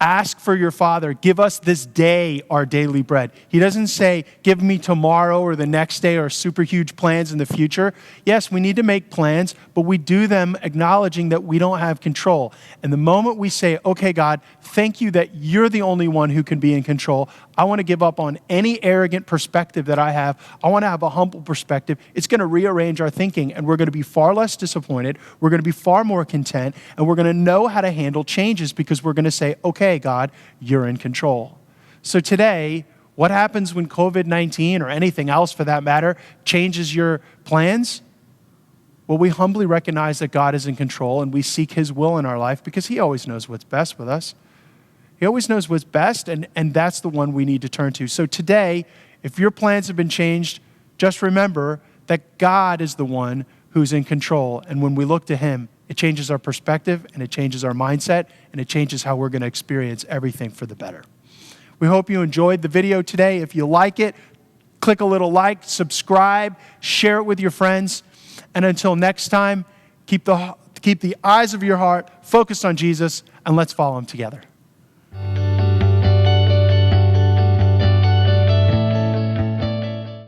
Ask for your Father, give us this day our daily bread. He doesn't say, give me tomorrow or the next day or super huge plans in the future. Yes, we need to make plans, but we do them acknowledging that we don't have control. And the moment we say, okay, God, thank you that you're the only one who can be in control. I want to give up on any arrogant perspective that I have. I want to have a humble perspective. It's going to rearrange our thinking, and we're going to be far less disappointed. We're going to be far more content, and we're going to know how to handle changes because we're going to say, okay, God, you're in control. So today, what happens when COVID-19 or anything else for that matter changes your plans? Well, we humbly recognize that God is in control, and we seek his will in our life because he always knows what's best with us. He always knows what's best, and that's the one we need to turn to. So today, if your plans have been changed, just remember that God is the one who's in control. And when we look to him, it changes our perspective, and it changes our mindset, and it changes how we're going to experience everything for the better. We hope you enjoyed the video today. If you like it, click a little like, subscribe, share it with your friends. And until next time, keep the eyes of your heart focused on Jesus, and let's follow him together.